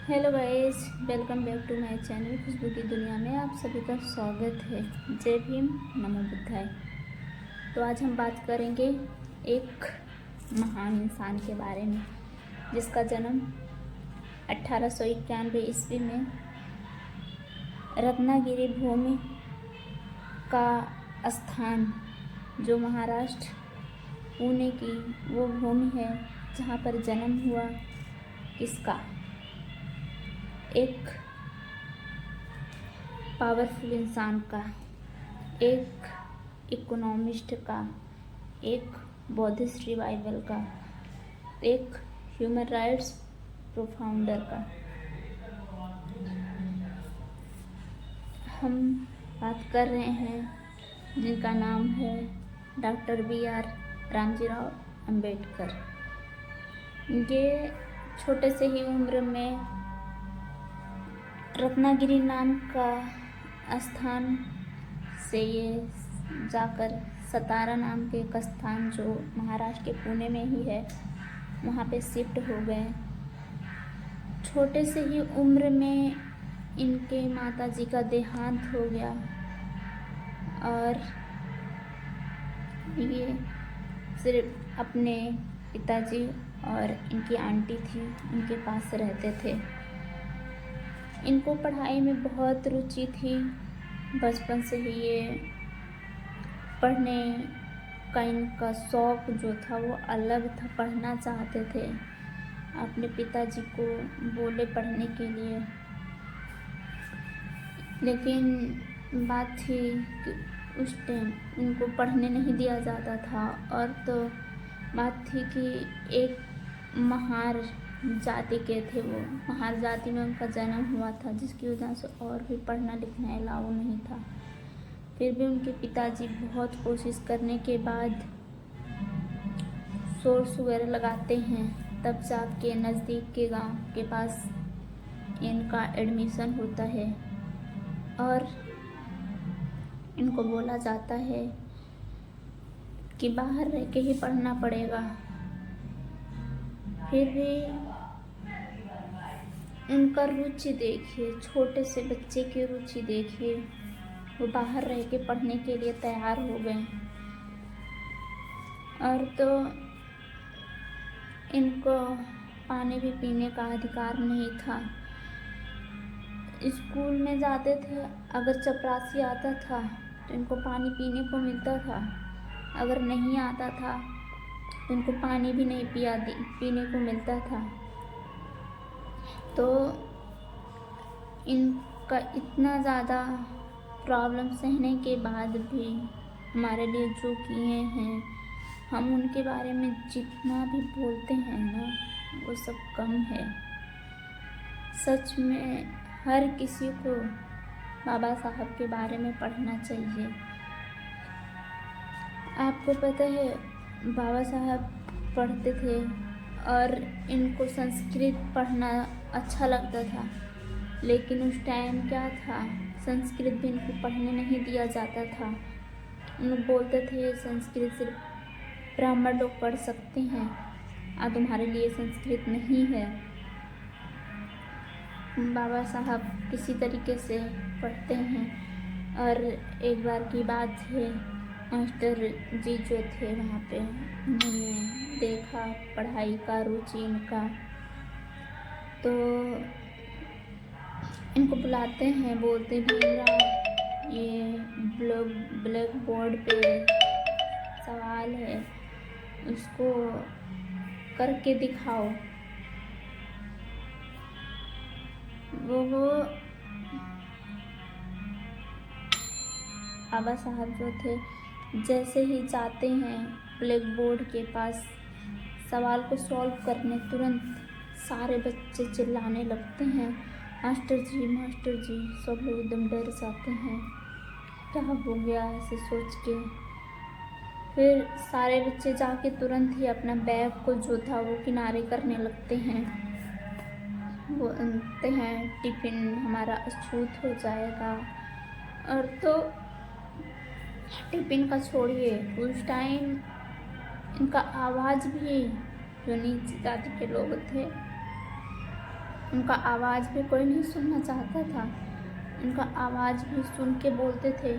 Hello guys, welcome back to my channel Khushboo की दुनिया में आप सभी का स्वागत है। जय भीम, नमो बुद्धाय। तो आज हम बात करेंगे एक महान इंसान के बारे में जिसका जन्म 1891 ईस्वी में रत्नागिरी भूमि का स्थान, जो महाराष्ट्र पुणे की वो भूमि है जहाँ पर जन्म हुआ। किसका? एक पावरफुल इंसान का, एक इकोनॉमिस्ट का, एक बौद्धिस्ट रिवाइवल का, एक ह्यूमन राइट्स प्रोफाउंडर का। हम बात कर रहे हैं जिनका नाम है डॉक्टर BR रामजीराव अंबेडकर। ये छोटे से ही उम्र में रत्नागिरी नाम का स्थान से ये जाकर सतारा नाम के एक स्थान जो महाराष्ट्र के पुणे में ही है वहाँ पे शिफ्ट हो गए। छोटे से ही उम्र में इनके माताजी का देहांत हो गया और ये सिर्फ अपने पिताजी और इनकी आंटी थी उनके पास रहते थे। इनको पढ़ाई में बहुत रुचि थी। बचपन से ही ये पढ़ने का इनका शौक़ जो था वो अलग था, पढ़ना चाहते थे। अपने पिताजी को बोले पढ़ने के लिए, लेकिन बात थी कि उस टाइम उनको पढ़ने नहीं दिया जाता था। और तो बात थी कि एक महार जाति के थे, वो महार जाति में उनका जन्म हुआ था जिसकी वजह से और भी पढ़ना लिखना अलाउ नहीं था। फिर भी उनके पिताजी बहुत कोशिश करने के बाद सोर्स वगैरह लगाते हैं, तब जाके नज़दीक के गांव के पास इनका एडमिशन होता है और इनको बोला जाता है कि बाहर रह के ही पढ़ना पड़ेगा। फिर भी उनका रुचि देखिए, छोटे से बच्चे की रुचि देखिए, वो बाहर रह के पढ़ने के लिए तैयार हो गए। और तो इनको पानी भी पीने का अधिकार नहीं था। स्कूल में जाते थे, अगर चपरासी आता था तो इनको पानी पीने को मिलता था, अगर नहीं आता था तो इनको पानी भी नहीं पीने को मिलता था। तो इनका इतना ज़्यादा प्रॉब्लम सहने के बाद भी हमारे लिए जो किए हैं, हम उनके बारे में जितना भी बोलते हैं ना वो सब कम है। सच में हर किसी को बाबा साहब के बारे में पढ़ना चाहिए। आपको पता है बाबा साहब पढ़ते थे और इनको संस्कृत पढ़ना अच्छा लगता था, लेकिन उस टाइम क्या था, संस्कृत भी इनको पढ़ने नहीं दिया जाता था। उन बोलते थे संस्कृत सिर्फ ब्राह्मण लोग पढ़ सकते हैं और तुम्हारे लिए संस्कृत नहीं है। बाबा साहब किसी तरीके से पढ़ते हैं। और एक बार की बात है, मास्टर जी जो थे वहाँ पे, उन्होंने देखा पढ़ाई का रुचि इनका, तो इनको बुलाते हैं, बोलते भीमराव ये ब्लैक बोर्ड पे सवाल है उसको करके दिखाओ। वो बाबा साहब जो थे जैसे ही जाते हैं ब्लैक बोर्ड के पास सवाल को सॉल्व करने, तुरंत सारे बच्चे चिल्लाने लगते हैं, मास्टर जी मास्टर जी। सब लोग एकदम डर जाते हैं, क्या हो गया ऐसे सोच के। फिर सारे बच्चे जाके तुरंत ही अपना बैग को जो था वो किनारे करने लगते हैं। बोलते हैं टिफ़िन हमारा अछूत हो जाएगा। और तो टिफ़िन का छोड़िए, उस टाइम इनका आवाज़ भी, जो नीचे जाति के लोग थे उनका आवाज़ भी कोई नहीं सुनना चाहता था। उनका आवाज़ भी सुन के बोलते थे,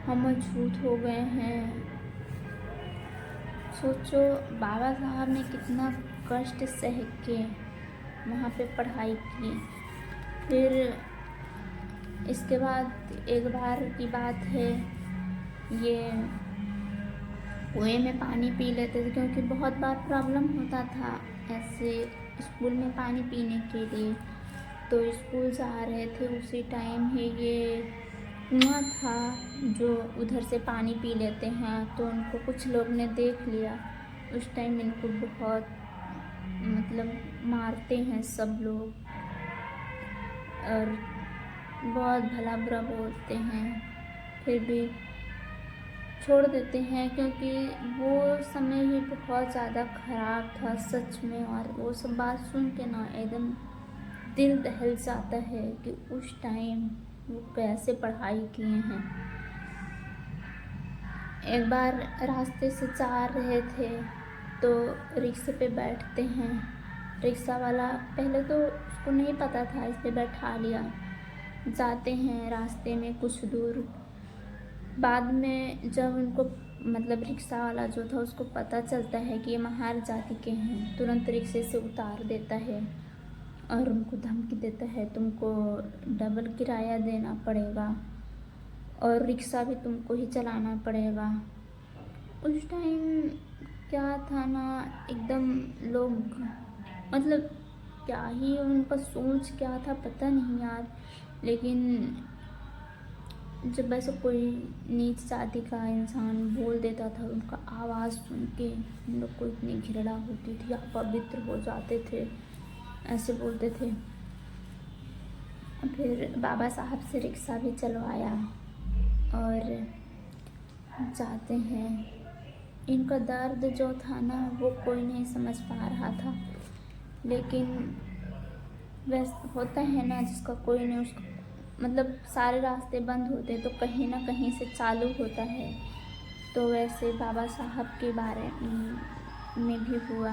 हम अछूत हो गए हैं। सोचो बाबा साहब ने कितना कष्ट सह के वहाँ पे पढ़ाई की। फिर इसके बाद एक बार की बात है, ये कुएं में पानी पी लेते थे क्योंकि बहुत बार प्रॉब्लम होता था ऐसे स्कूल में पानी पीने के लिए। तो स्कूल जा रहे थे उसी टाइम ही ये कुआं था जो उधर से पानी पी लेते हैं, तो उनको कुछ लोग ने देख लिया। उस टाइम इनको बहुत मतलब मारते हैं सब लोग और बहुत भला बुरा बोलते हैं, फिर भी छोड़ देते हैं क्योंकि वो समय ही बहुत ज़्यादा ख़राब था सच में। और वो सब बात सुन के ना एकदम दिल दहल जाता है कि उस टाइम वो कैसे पढ़ाई किए हैं। एक बार रास्ते से जा रहे थे तो रिक्शे पे बैठते हैं। रिक्शा वाला पहले तो उसको नहीं पता था इसलिए बैठा लिया। जाते हैं रास्ते में कुछ दूर, बाद में जब उनको मतलब रिक्शा वाला जो था उसको पता चलता है कि ये महार जाति के हैं, तुरंत रिक्शे से उतार देता है और उनको धमकी देता है, तुमको डबल किराया देना पड़ेगा और रिक्शा भी तुमको ही चलाना पड़ेगा। उस टाइम क्या था ना, एकदम लोग मतलब क्या ही उनका सोच क्या था पता नहीं यार। लेकिन जब ऐसा कोई नीच जाति का इंसान बोल देता था, उनका आवाज़ सुन के हम लोग को इतनी घृणा होती थी, अपवित्र हो जाते थे, ऐसे बोलते थे। फिर बाबा साहब से रिक्शा भी चलवाया और जाते हैं। इनका दर्द जो था ना वो कोई नहीं समझ पा रहा था, लेकिन वैसे होता है ना जिसका कोई नहीं, उसका मतलब सारे रास्ते बंद होते तो कहीं ना कहीं से चालू होता है। तो वैसे बाबा साहब के बारे में भी हुआ।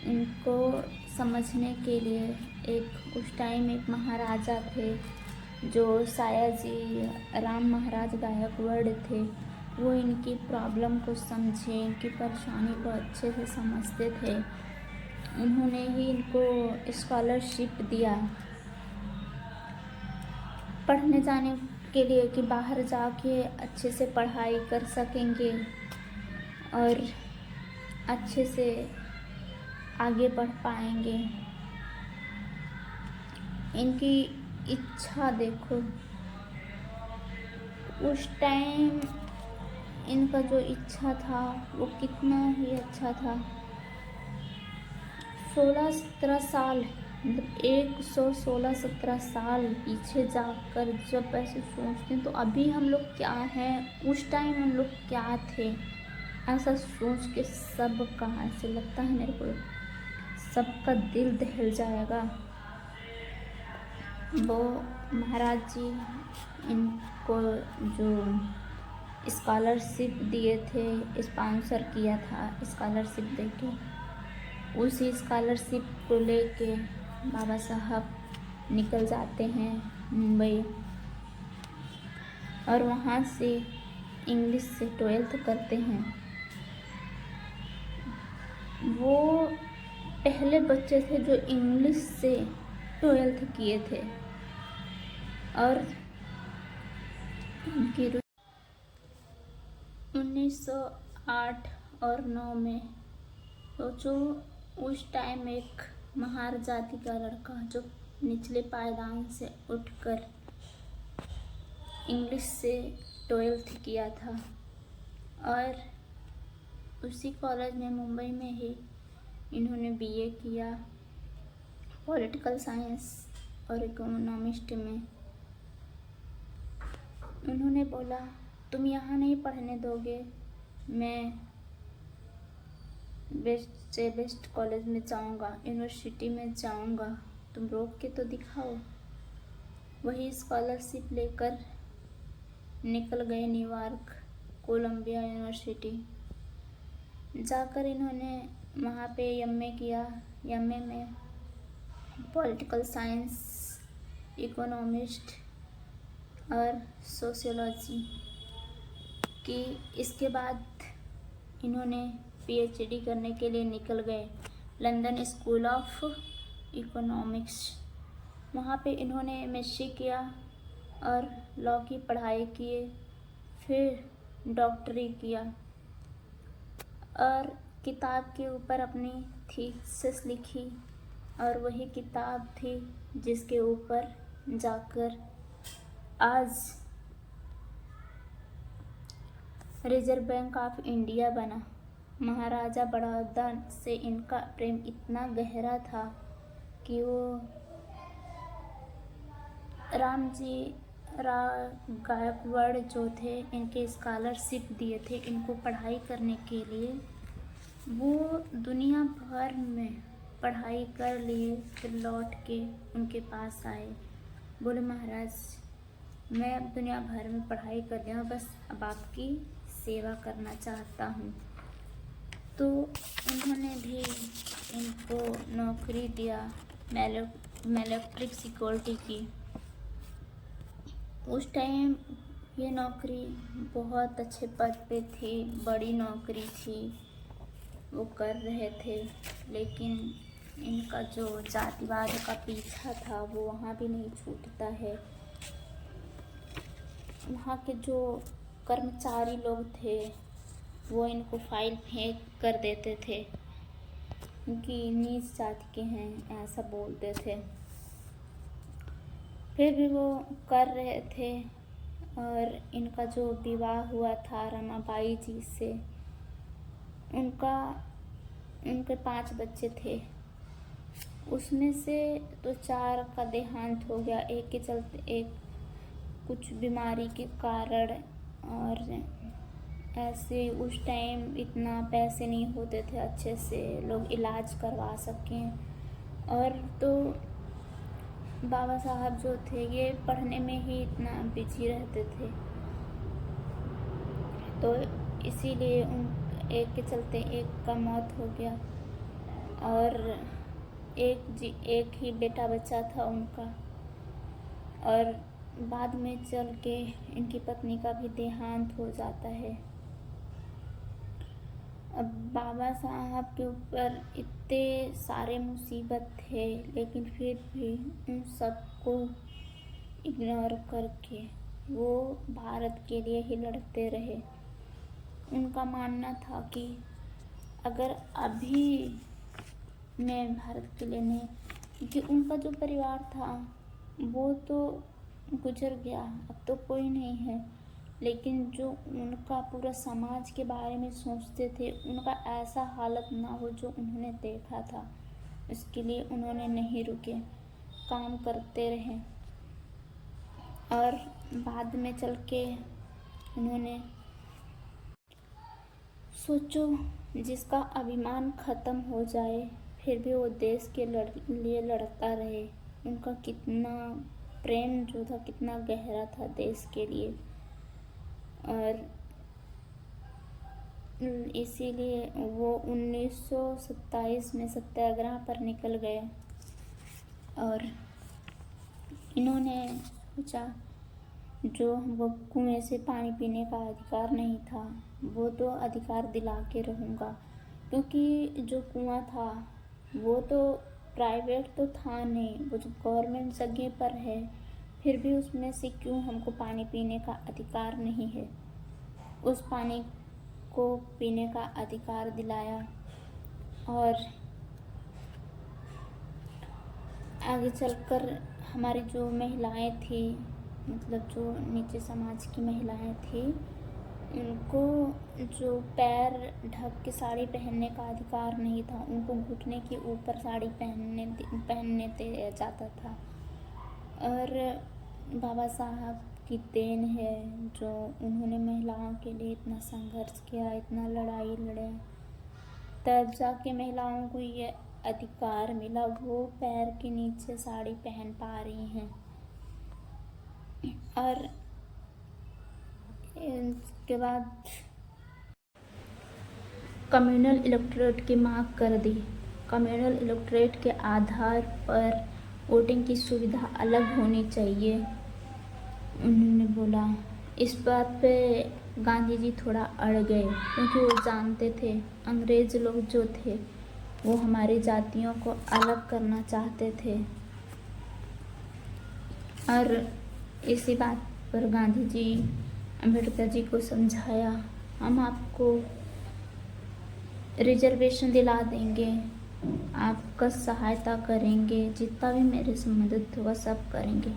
इनको समझने के लिए एक उस टाइम एक महाराजा थे जो सायाजी राम महाराज गायकवाड़ थे। वो इनकी प्रॉब्लम को समझे, इनकी परेशानी को अच्छे से समझते थे। उन्होंने ही इनको स्कॉलरशिप दिया पढ़ने जाने के लिए कि बाहर जाके अच्छे से पढ़ाई कर सकेंगे और अच्छे से आगे बढ़ पाएंगे। इनकी इच्छा देखो, उस टाइम इनका जो इच्छा था वो कितना ही अच्छा था। 16-17 साल मतलब 116-17 साल पीछे जाकर जब ऐसे सोचते हैं तो अभी हम लोग क्या हैं, उस टाइम हम लोग क्या थे, ऐसा सोच के सबका ऐसे लगता है मेरे को सबका दिल दहल जाएगा। वो महाराज जी इनको जो स्कॉलरशिप दिए थे, स्पॉन्सर किया था स्कॉलरशिप देके, उसी स्कॉलरशिप को लेके बाबा साहब निकल जाते हैं मुंबई और वहाँ से इंग्लिश से 12th करते हैं। वो पहले बच्चे थे जो इंग्लिश से 12th किए थे और उनकी 1908 और 9 में सोचो उस टाइम एक महार जाति का लड़का जो निचले पायदान से उठकर इंग्लिश से 12th किया था और उसी कॉलेज में मुंबई में ही इन्होंने बीए किया पॉलिटिकल साइंस और इकोनॉमिस्ट में। उन्होंने बोला तुम यहाँ नहीं पढ़ने दोगे, मैं बेस्ट से बेस्ट कॉलेज में जाऊँगा, यूनिवर्सिटी में जाऊँगा, तुम रोक के तो दिखाओ। वही स्कॉलरशिप लेकर निकल गए न्यूयॉर्क कोलंबिया यूनिवर्सिटी। जाकर इन्होंने वहाँ पे एमए किया। एमए में पॉलिटिकल साइंस, इकोनॉमिस्ट और सोशियोलॉजी की। इसके बाद इन्होंने पीएचडी करने के लिए निकल गए लंदन स्कूल ऑफ इकोनॉमिक्स। वहाँ पे इन्होंने एमएससी किया और लॉ की पढ़ाई किए, फिर डॉक्टरी किया और किताब के ऊपर अपनी थीसिस लिखी, और वही किताब थी जिसके ऊपर जाकर आज रिजर्व बैंक ऑफ इंडिया बना। महाराजा बड़ौदा से इनका प्रेम इतना गहरा था कि वो रामजी राव गायकवाड़ जो थे इनके स्कॉलरशिप दिए थे इनको पढ़ाई करने के लिए। वो दुनिया भर में पढ़ाई कर लिए, फिर लौट के उनके पास आए, बोले महाराज मैं अब दुनिया भर में पढ़ाई कर लिया, बस अब आपकी सेवा करना चाहता हूँ। तो उन्होंने भी इनको नौकरी दिया इलेक्ट्रिक सिक्योरिटी की। उस टाइम ये नौकरी बहुत अच्छे पद पे थी, बड़ी नौकरी थी, वो कर रहे थे, लेकिन इनका जो जातिवाद का पीछा था वो वहाँ भी नहीं छूटता है। वहाँ के जो कर्मचारी लोग थे वो इनको फाइल फेंक कर देते थे, क्योंकि नीच जाति के हैं ऐसा बोलते थे। फिर भी वो कर रहे थे। और इनका जो विवाह हुआ था रमाबाई जी से, उनके 5 बच्चे थे, उसमें से तो 4 का देहांत हो गया, एक के चलते, एक कुछ बीमारी के कारण। और ऐसे उस टाइम इतना पैसे नहीं होते थे अच्छे से लोग इलाज करवा सकें। और तो बाबा साहब जो थे ये पढ़ने में ही इतना बिजी रहते थे, तो इसीलिए एक के चलते एक का मौत हो गया। और एक ही बेटा बच्चा था उनका। और बाद में चल के इनकी पत्नी का भी देहांत हो जाता है। अब बाबा साहब के ऊपर इतने सारे मुसीबत थे, लेकिन फिर भी उन सबको इग्नोर करके वो भारत के लिए ही लड़ते रहे। उनका मानना था कि अगर अभी मैं भारत के लिए नहीं, क्योंकि उनका जो परिवार था वो तो गुजर गया, अब तो कोई नहीं है, लेकिन जो उनका पूरा समाज के बारे में सोचते थे, उनका ऐसा हालत ना हो जो उन्होंने देखा था, इसके लिए उन्होंने नहीं रुके, काम करते रहे। और बाद में चल के उन्होंने सोचो जिसका अभिमान ख़त्म हो जाए फिर भी वो देश के लिए लड़ता रहे। उनका कितना प्रेम जो था कितना गहरा था देश के लिए। और इसीलिए वो 1927 में सत्याग्रह पर निकल गए। और इन्होंने सोचा जो हमको कुएं से पानी पीने का अधिकार नहीं था वो तो अधिकार दिला के रहूँगा, क्योंकि जो कुआं था वो तो प्राइवेट तो था नहीं, वो जो गवर्नमेंट जगह पर है, फिर भी उसमें से क्यों हमको पानी पीने का अधिकार नहीं है। उस पानी को पीने का अधिकार दिलाया। और आगे चलकर हमारी जो महिलाएं थी, मतलब जो नीचे समाज की महिलाएं थी, उनको जो पैर ढक के साड़ी पहनने का अधिकार नहीं था, उनको घुटने के ऊपर साड़ी पहनने दिया जाता था। और बाबा साहब की देन है जो उन्होंने महिलाओं के लिए इतना संघर्ष किया, इतना लड़ाई लड़े, तब जाके महिलाओं को ये अधिकार मिला, वो पैर के नीचे साड़ी पहन पा रही हैं। और इसके बाद कम्युनल इलेक्टोरेट की मांग कर दी। कम्युनल इलेक्टोरेट के आधार पर वोटिंग की सुविधा अलग होनी चाहिए, उन्होंने बोला। इस बात पे गांधी जी थोड़ा अड़ गए, क्योंकि वो जानते थे अंग्रेज लोग जो थे वो हमारी जातियों को अलग करना चाहते थे। और इसी बात पर गांधी जी अम्बेडकर जी को समझाया, हम आपको रिजर्वेशन दिला देंगे, आपका सहायता करेंगे, जितना भी मेरे से मदद होगा सब करेंगे,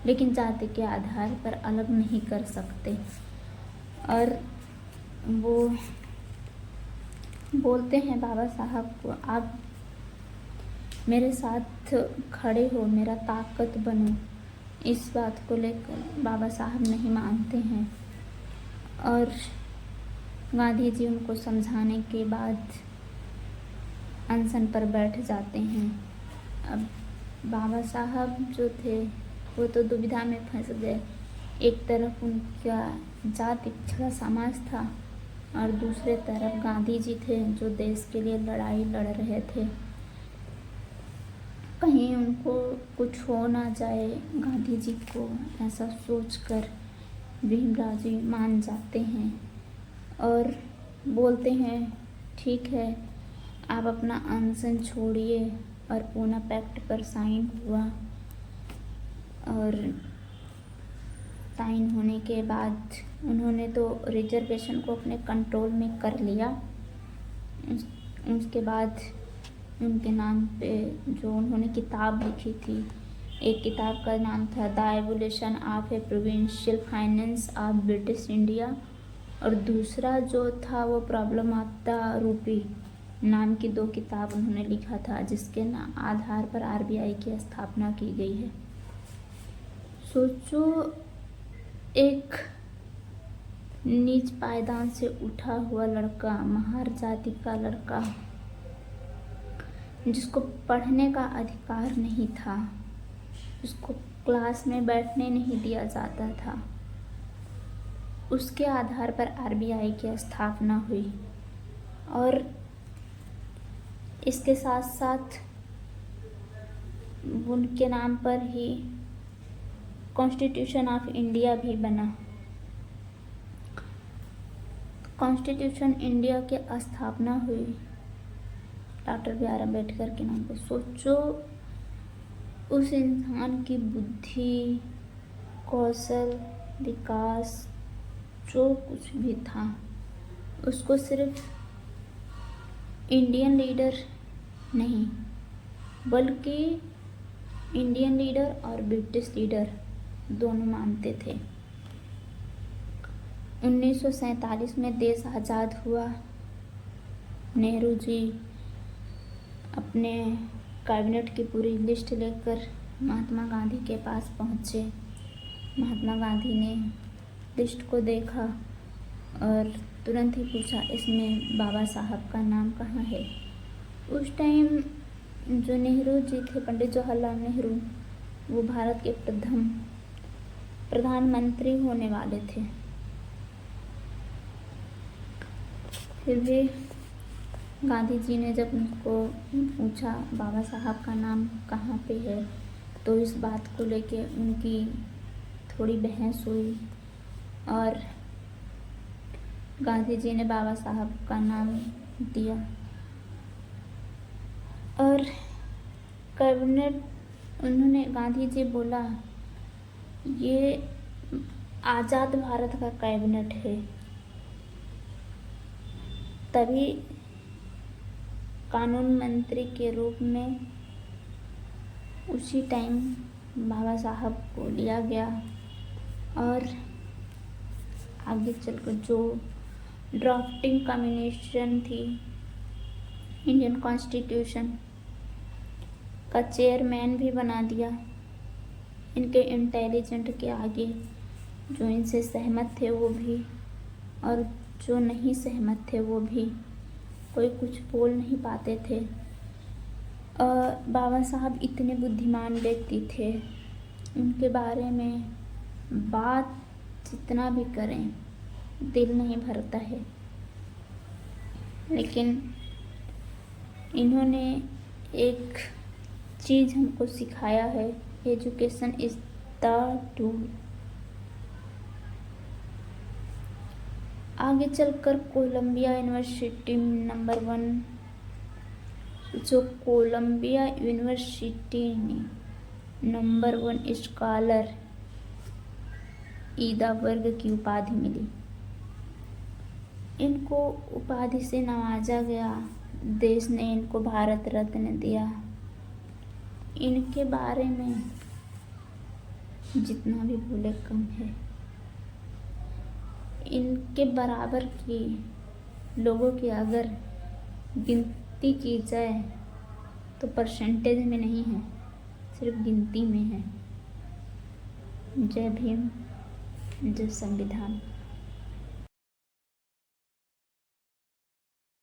लेकिन जाति के आधार पर अलग नहीं कर सकते। और वो बोलते हैं बाबा साहब को, आप मेरे साथ खड़े हो, मेरा ताकत बनो। इस बात को लेकर बाबा साहब नहीं मानते हैं और गांधी जी उनको समझाने के बाद अनशन पर बैठ जाते हैं। अब बाबा साहब जो थे वो तो दुविधा में फंस गए। एक तरफ उनका जाति पिछड़ा समाज था और दूसरे तरफ गांधी जी थे जो देश के लिए लड़ाई लड़ रहे थे। कहीं उनको कुछ हो ना जाए, गांधी जी को ऐसा सोचकर भीमराव जी मान जाते हैं और बोलते हैं ठीक है, आप अपना अनशन छोड़िए। और पूना पैक्ट पर साइन हुआ और साइन होने के बाद उन्होंने तो रिजर्वेशन को अपने कंट्रोल में कर लिया। उसके बाद उनके नाम पे जो उन्होंने किताब लिखी थी, एक किताब का नाम था the evolution of A provincial finance of British India और दूसरा जो था वो प्रॉब्लम ऑफ द रूपी नाम की 2 किताब उन्होंने लिखा था, जिसके आधार पर आरबीआई की स्थापना की गई है। सोचो, एक नीच पायदान से उठा हुआ लड़का, महार जाति का लड़का, जिसको पढ़ने का अधिकार नहीं था, उसको क्लास में बैठने नहीं दिया जाता था, उसके आधार पर आरबीआई की स्थापना हुई। और इसके साथ साथ उनके नाम पर ही कॉन्स्टिट्यूशन ऑफ इंडिया भी बना। कॉन्स्टिट्यूशन इंडिया की स्थापना हुई डॉक्टर बी आर अम्बेडकर के नाम पर। सोचो, उस इंसान की बुद्धि, कौशल, विकास जो कुछ भी था, उसको सिर्फ इंडियन लीडर नहीं बल्कि इंडियन लीडर और ब्रिटिश लीडर दोनों मानते थे। 1947 में देश आज़ाद हुआ। नेहरू जी अपने कैबिनेट की पूरी लिस्ट लेकर महात्मा गांधी के पास पहुँचे। महात्मा गांधी ने लिस्ट को देखा और तुरंत ही पूछा, इसमें बाबा साहब का नाम कहाँ है। उस टाइम जो नेहरू जी थे, पंडित जवाहरलाल नेहरू, वो भारत के प्रथम प्रधानमंत्री होने वाले थे। फिर भी गांधी जी ने जब उनको पूछा बाबा साहब का नाम कहाँ पे है, तो इस बात को लेके उनकी थोड़ी बहस हुई और गांधी जी ने बाबा साहब का नाम दिया। और कैबिनेट, उन्होंने गांधी जी बोला, ये आज़ाद भारत का कैबिनेट है। तभी कानून मंत्री के रूप में उसी टाइम बाबा साहब को लिया गया और आगे चलकर जो ड्राफ्टिंग कमीशन थी इंडियन कॉन्स्टिट्यूशन का चेयरमैन भी बना दिया। इनके इंटेलिजेंट के आगे जो इनसे सहमत थे वो भी और जो नहीं सहमत थे वो भी, कोई कुछ बोल नहीं पाते थे। बाबा साहब इतने बुद्धिमान व्यक्ति थे, उनके बारे में बात जितना भी करें दिल नहीं भरता है। लेकिन इन्होंने एक चीज़ हमको सिखाया है, एजुकेशन इज द टूल। आगे चलकर कोलंबिया यूनिवर्सिटी नंबर 1, जो कोलंबिया यूनिवर्सिटी ने नंबर 1 स्कॉलर ईदा वर्ग की उपाधि मिली। इनको उपाधि से नवाजा गया, देश ने इनको भारत रत्न दिया। इनके बारे में जितना भी बोले कम है। इनके बराबर की लोगों की अगर गिनती की जाए तो परसेंटेज में नहीं है, सिर्फ गिनती में है। जय भीम, जय संविधान।